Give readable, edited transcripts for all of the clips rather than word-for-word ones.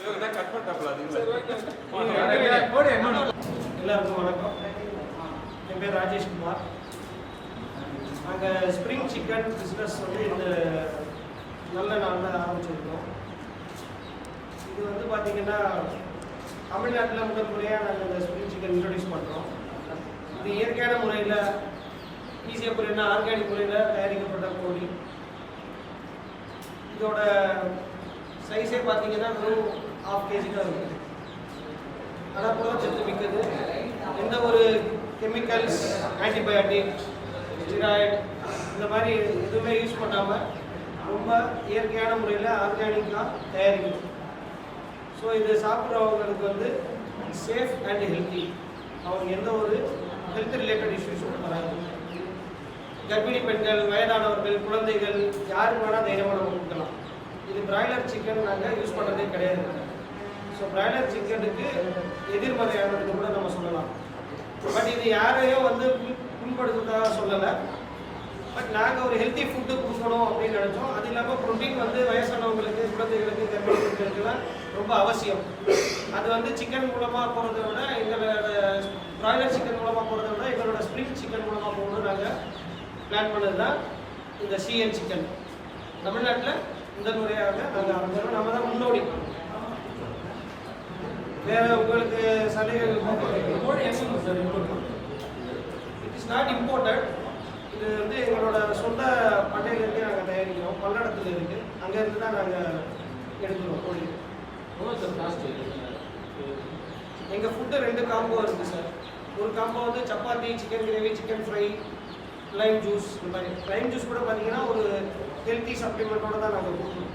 எல்லாருக்கும் வணக்கம். என் பேர் ராஜேஷ்குமார். நாங்கள் ஸ்ப்ரிங் சிக்கன் பிஸ்னஸ் வந்து இந்த நல்ல நாளில் ஆரம்பிச்சிருக்கோம். இது வந்து பார்த்திங்கன்னா தமிழ்நாட்டில் முதல் முறையாக நாங்கள் இந்த ஸ்ப்ரிங் சிக்கன் இன்ட்ரடியூஸ் பண்ணுறோம். இது இயற்கையான முறையில் ஈஸியாக முறையில் ஆர்கானிக் முறையில் தயாரிக்கப்பட்ட கோழி. இதோட சைஸே பார்த்தீங்கன்னா வெறும் 1/2 kg தான் இருக்குது. ஆனால் கூட சத்து மிக்கது. எந்த ஒரு கெமிக்கல்ஸ், ஆன்டிபயோட்டிக், ஸ்டெராய்டு இந்த மாதிரி எதுவுமே யூஸ் பண்ணாமல் ரொம்ப இயற்கையான முறையில் ஆர்கானிக்காக தயாரிக்கணும். ஸோ இது சாப்பிட்றவங்களுக்கு வந்து சேஃப் அண்ட் ஹெல்த்தி. அவங்க எந்த ஒரு ஹெல்த் ரிலேட்டட் இஷ்யூஸும் வராது. கர்ப்பிணி பெண்கள், வயதானவர்கள், குழந்தைகள் யாருக்கு வேணால் தைரியமாக நம்ம கொடுக்கலாம். இது பிராய்லர் சிக்கன் நாங்கள் யூஸ் பண்ணுறதே கிடையாது. ஸோ பிராய்லர் சிக்கனுக்கு எதிர்மறையானது கூட நம்ம சொல்லலாம். பட் இது யாரையும் வந்து புண்படுத்துறதாக சொல்லலை. பட் நாங்கள் ஒரு ஹெல்த்தி ஃபுட்டு கொடுக்கணும் அப்படின்னு நினச்சோம். அது இல்லாமல் ப்ரோட்டீன் வந்து வயசானவங்களுக்கு, குழந்தைகளுக்கு, கர்ப்பிணி பெண்களுக்கெல்லாம் ரொம்ப அவசியம். அது வந்து சிக்கன் மூலமாக போகிறத விட, எங்களோட பிராய்லர் சிக்கன் மூலமாக போகிறத விட எங்களோட ஸ்ப்ரிங் சிக்கன் மூலமாக போகணும்னு நாங்கள் பிளான் பண்ணது தான் இந்த சிஎன் சிக்கன். தமிழ்நாட்டில் முதல் முறையாக நாங்கள் ஆரம்பிக்கிறோம். நம்ம தான் முன்னோடி. வேறு உங்களுக்கு சலுகைகள் இட் இஸ் நாட் இம்போர்ட்டட். இது வந்து எங்களோட சொந்த பண்ணையிலேருந்தே நாங்கள் தயாரிக்கிறோம். பல்லடத்தில் இருக்குது. அங்கேருந்து தான் நாங்கள் எடுக்கிறோம் கோழி. எங்கள் ஃபுட்டு 2 காம்போ இருக்குது சார். ஒரு காம்போ வந்து chapati, chicken gravy, chicken fry, Lime juice. இந்த மாதிரி லைம் ஜூஸ் கூட பார்த்தீங்கன்னா ஒரு ஹெல்த்தி சப்ளிமெண்ட்டோடு தான் நாங்கள் கொடுக்கணும்.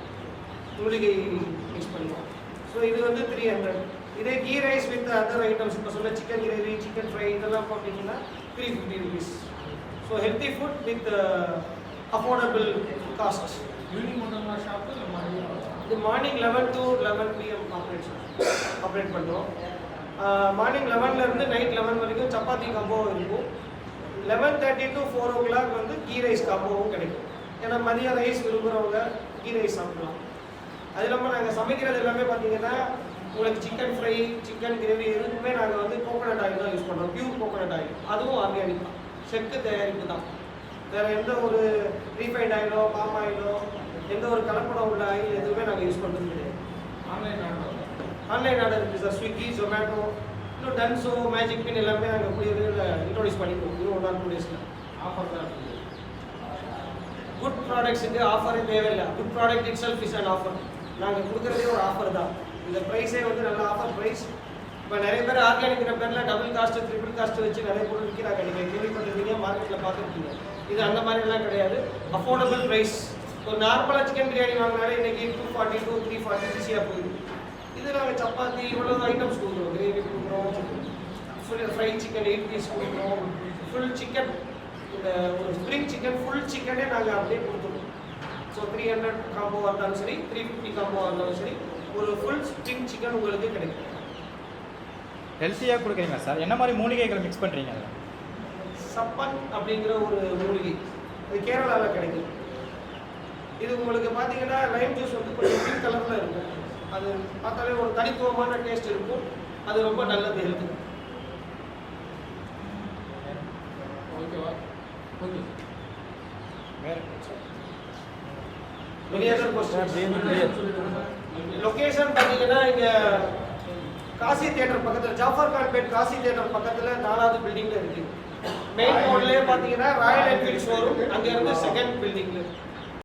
மூலிகை மிக்ஸ் பண்ணுவோம். ஸோ இது வந்து 300. இதே ghee rice with other items இப்போ சொல்ல சிக்கன் கிரேவி, சிக்கன் ஃப்ரை இதெல்லாம் பார்த்தீங்கன்னா 350 rupees. So healthy food with affordable cost. Evening மட்டும் ஷாப்பு இது மார்னிங் 11 to 11 PM ஆப்ரேட் பண்ணுறோம். மார்னிங் 11லேருந்து நைட் 11 வரைக்கும் சப்பாத்தி காம்போ இருக்கும். 11:30 to 4 o'clock வந்து கீ ரைஸ் காம்போவும் கிடைக்கும். ஏன்னா மதியம் ரைஸ் விரும்புகிறவங்க கீ ரைஸ் சாப்பிடலாம். அது இல்லாமல் நாங்கள் சமைக்கிறது எல்லாமே பார்த்தீங்கன்னா உங்களுக்கு சிக்கன் ஃப்ரை, சிக்கன் கிரேவி எதுக்குமே நாங்கள் வந்து கோகோனட் ஆயில் தான் யூஸ் பண்ணுறோம். Pure coconut oil. அதுவும் ஆர்கானிக் தான், செக்கு தயாரிப்பு தான். வேறு எந்த ஒரு ரீஃபைண்ட் ஆயிலோ, பாம் ஆயிலோ, எந்த ஒரு கலப்படம் உள்ள ஆயில் எதுவுமே நாங்கள் யூஸ் பண்ணுறது கிடையாது. ஆன்லைன் ஆர்டர் இருக்குது சார். ஸ்விக்கி, ஜொமேட்டோ, இன்னும் டன்ஸோ, மேஜிக் பின் எல்லாமே நாங்கள் கூடிய இன்ட்ரோடியூஸ் பண்ணிப்போம். இன்னும் 1 or 2 days ஆஃபர் தான் இருக்குது. குட் ப்ராடக்ட்ஸுக்கு ஆஃபரே தேவையில்லை. Good product it self is and offer. நாங்கள் கொடுக்குறதே ஒரு ஆஃபர் தான். இந்த ப்ரைஸே வந்து நல்ல ஆஃபர் ப்ரைஸ். இப்போ நிறைய பேர் ஆர்கானிக்கிற பேரில் டபுள் காஸ்ட்டு, ட்ரிபிள் காஸ்ட்டு வச்சு நிறைய பொருள் விற்கிறாங்க. நீங்கள் கேள்விப்பட்டிருக்கீங்க, மார்க்கெட்டில் பார்த்துருக்கீங்க. இது அந்த மாதிரிலாம் கிடையாது. Affordable price. ஒரு நார்மலாக சிக்கன் பிரியாணி வாங்கினாலே இன்றைக்கி 240 to 340 ஈஸியாக போகுது. இது நாங்கள் சப்பாத்தி இவ்வளோ ஐட்டம்ஸ் கொடுக்குறோம். கிரேவி கொடுக்குறோம், ஃபுல் ஃப்ரை சிக்கன் 8 piece கொடுக்குறோம். ஃபுல் சிக்கன், இந்த ஒரு ஸ்ப்ரிங் சிக்கன் ஃபுல் சிக்கனே நாங்கள் அப்படியே கொடுத்துருவோம். ஸோ 300 காம்போவாக இருந்தாலும் சரி, 350 காம்போவாக இருந்தாலும் சரி, ஒரு ஃபுல் ஸ்ப்ரிங் சிக்கன் உங்களுக்கு கிடைக்கும். ஹெல்த்தியாக கொடுக்குறீங்க சார். என்ன மாதிரி மூலிகைகளை மிக்ஸ் பண்ணுறீங்க? சப்பன் அப்படிங்கிற ஒரு மூலிகை, இது கேரளாவில் கிடைக்கும். இது உங்களுக்கு பார்த்தீங்கன்னா லைம் ஜூஸ் வந்து கொஞ்சம் க்ரீன் கலரில் இருக்கும். அது பார்த்தாலே ஒரு தனித்துவமான டேஸ்ட் இருக்கும். அது ரொம்ப நல்லது ஹெல்த்துக்கு. ஓகேவா? ஓகே. வேறு லொக்கேஷன் பார்த்தீங்கன்னா இங்கே காசி தியேட்டர் பக்கத்தில், ஜாஃபர் கான்பேட் காசி தியேட்டர் பக்கத்தில் 4வது பில்டிங்கில் இருக்குது. மெயின் ரோட்லேயே பார்த்தீங்கன்னா ராயல் என்ஃபீல்ட் ஷோரூம், அங்கேருந்து 2nd பில்டிங்கில்.